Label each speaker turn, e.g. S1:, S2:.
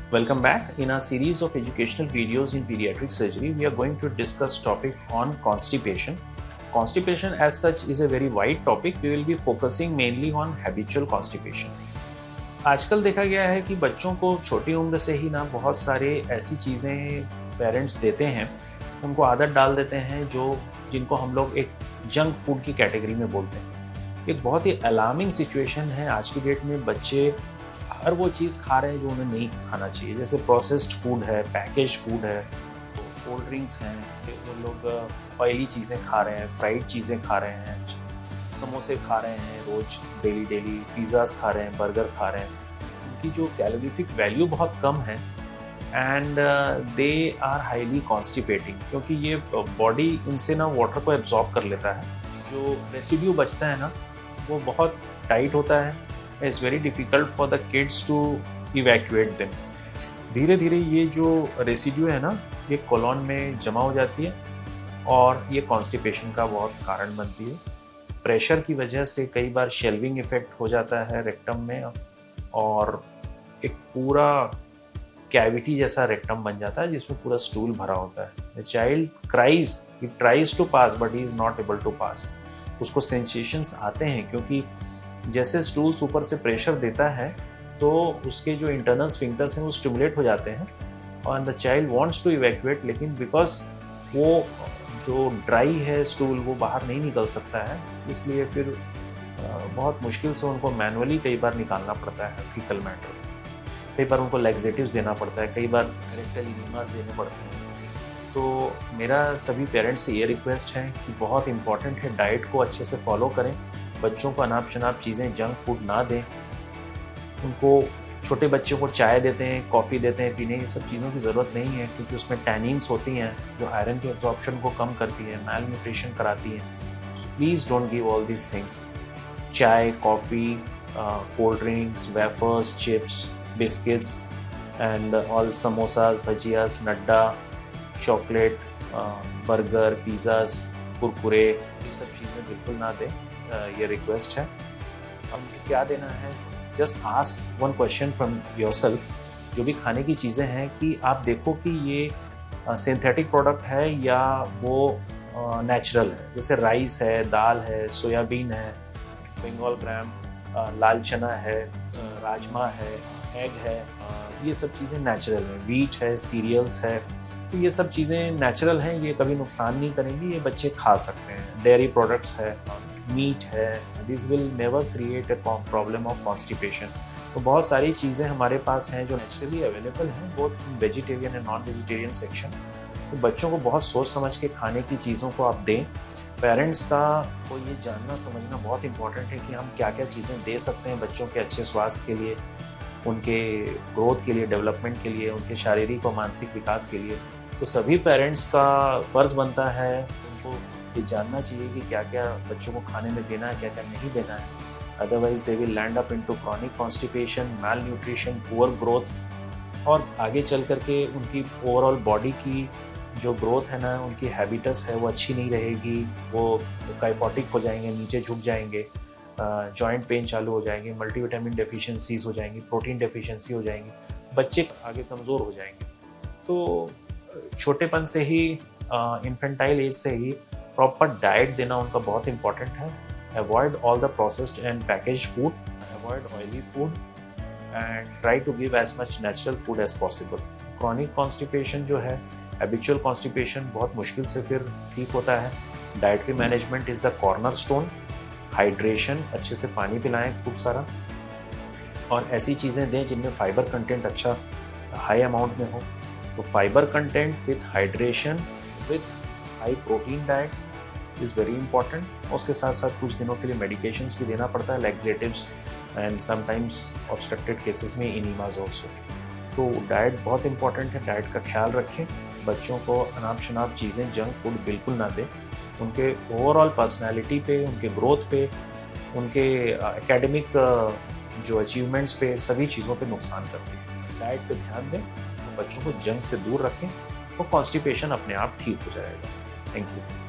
S1: Welcome back. In our series of educational videos in pediatric surgery, we are going to discuss topic on constipation. Constipation as such is a very wide topic. We will be focusing mainly on habitual constipation. आजकल देखा गया है कि बच्चों को छोटी उम्र से ही ना बहुत सारे ऐसी चीज़ें पेरेंट्स देते हैं, उनको आदत डाल देते हैं जिनको हम लोग एक जंक फूड की कैटेगरी में बोलते हैं। एक बहुत ही अलार्मिंग सिचुएशन है आज की डेट में। बच्चे हर वो चीज़ खा रहे हैं जो उन्हें नहीं खाना चाहिए, जैसे प्रोसेस्ड फूड है, पैकेज फूड है, कोल्ड ड्रिंक्स हैं, वो लोग ऑयली चीज़ें खा रहे हैं, फ्राइड चीज़ें खा रहे हैं, समोसे खा रहे हैं रोज़ डेली, पिज़्ज़ाज़ खा रहे हैं, बर्गर खा रहे हैं। उनकी जो कैलोरीफिक वैल्यू बहुत कम है एंड दे आर हाईली कॉन्स्टिपेटिंग, क्योंकि ये बॉडी उनसे ना वाटर को एब्जॉर्ब कर लेता है। जो रेसिड्यू बचता है ना वो बहुत टाइट होता है। It's very difficult for the kids to evacuate them. धीरे धीरे ये जो रेसिड्यू है ना ये कोलोन में जमा हो जाती है और ये कॉन्स्टिपेशन का बहुत कारण बनती है। प्रेशर की वजह से कई बार शेल्विंग इफेक्ट हो जाता है रेक्टम में और एक पूरा कैविटी जैसा रेक्टम बन जाता है जिसमें पूरा स्टूल भरा होता है। The child cries, he tries to pass but he is not able to pass. उसको सेंसेशंस आते हैं क्योंकि जैसे स्टूल्स ऊपर से प्रेशर देता है तो उसके जो इंटरनल स्फिंक्टर्स हैं वो स्टिमुलेट हो जाते हैं और the child wants to evacuate, लेकिन बिकॉज वो जो ड्राई है स्टूल वो बाहर नहीं निकल सकता है, इसलिए फिर बहुत मुश्किल से उनको मैनुअली कई बार निकालना पड़ता है फीकल मैटर। कई बार उनको लैक्सेटिव्स देना पड़ता है, कई बार रेक्टल इनीमास देने पड़ते हैं। तो मेरा सभी पेरेंट्स से ये रिक्वेस्ट है कि बहुत इंपॉर्टेंट है, डाइट को अच्छे से फॉलो करें। बच्चों को अनाप शनाप चीज़ें, जंक फूड ना दें। उनको छोटे बच्चों को चाय देते हैं, कॉफ़ी देते हैं पीने, ये सब चीज़ों की ज़रूरत नहीं है क्योंकि उसमें टैनिन्स होती हैं जो आयरन के एब्जॉर्प्शन को कम करती है, मैल न्यूट्रिशन कराती हैं। So please don't give all these things. Chai, coffee, cold drinks, wafers, chips, biscuits and all samosas, bhajias, नड्डा, चॉकलेट, बर्गर, पिज़्ज़ाज, कुरकुरे, ये सब चीज़ें बिल्कुल ना दें। ये रिक्वेस्ट है। अब क्या देना है, just ask one question from yourself. जो भी खाने की चीज़ें हैं कि आप देखो कि ये सिंथेटिक प्रोडक्ट है या वो नेचुरल है। जैसे राइस है, दाल है, सोयाबीन है, बंगाल ग्राम, लाल चना है, राजमा है, एग है, ये सब चीज़ें नेचुरल हैं। वीट है, सीरियल्स है, तो ये सब चीज़ें नेचुरल हैं, ये कभी नुकसान नहीं करेंगी, ये बच्चे खा सकते हैं। डेयरी प्रोडक्ट्स है, मीट है, this will never create a problem of constipation. तो बहुत सारी चीज़ें हमारे पास हैं जो नेचुरली अवेलेबल हैं, both vegetarian and non vegetarian section. तो बच्चों को बहुत सोच समझ के खाने की चीज़ों को आप दें। पेरेंट्स को ये जानना समझना बहुत इंपॉर्टेंट है कि हम क्या क्या चीज़ें दे सकते हैं बच्चों के अच्छे स्वास्थ्य के लिए, उनके ग्रोथ के लिए, डेवलपमेंट के लिए, उनके शारीरिक और मानसिक विकास के लिए। तो सभी पेरेंट्स का फ़र्ज़ बनता है उनको ये जानना चाहिए कि क्या क्या बच्चों को खाने में देना है, क्या क्या नहीं देना है। Otherwise they will land up into chronic constipation, malnutrition, poor growth और आगे चल करके उनकी ओवरऑल बॉडी की जो ग्रोथ है ना, उनकी हैबिटस है वो अच्छी नहीं रहेगी। वो काइफोटिक हो जाएंगे, नीचे झुक जाएंगे, जॉइंट पेन चालू हो जाएंगे, मल्टीविटामिन डेफिशिएंसीज हो जाएंगी, प्रोटीन डेफिशिएंसी हो जाएंगी, बच्चे आगे कमज़ोर हो जाएंगे। तो छोटेपन से ही, इन्फेंटाइल एज से ही प्रॉपर डाइट देना उनका बहुत इंपॉर्टेंट है। Avoid all the processed and package food, avoid oily food and try to give as much natural food as possible. Chronic constipation जो है, हैबिचुअल कॉन्स्टिपेशन, बहुत मुश्किल से फिर ठीक होता है। Dietary management is the corner stone. Hydration, अच्छे से पानी पिलाएं खूब सारा, और ऐसी चीज़ें दें जिनमें फाइबर कंटेंट अच्छा हाई अमाउंट में हो। तो fibre content with hydration with high protein diet is very important. उसके साथ साथ कुछ दिनों के लिए मेडिकेशंस भी देना पड़ता है, laxatives and sometimes obstructed cases में इनीमास ऑल्सो। तो डाइट बहुत इंपॉर्टेंट है, डाइट का ख्याल रखें। बच्चों को अनाप शनाप चीज़ें, जंक फूड बिल्कुल ना दें। उनके ओवरऑल पर्सनैलिटी पे, उनके ग्रोथ पे, उनके एकेडमिक जो अचीवमेंट्स पे, सभी चीज़ों पे नुकसान करती है। डाइट पे ध्यान दें, तो बच्चों को जंक से दूर रखें, तो कॉन्स्टिपेशन अपने आप ठीक हो जाएगा। Thank you.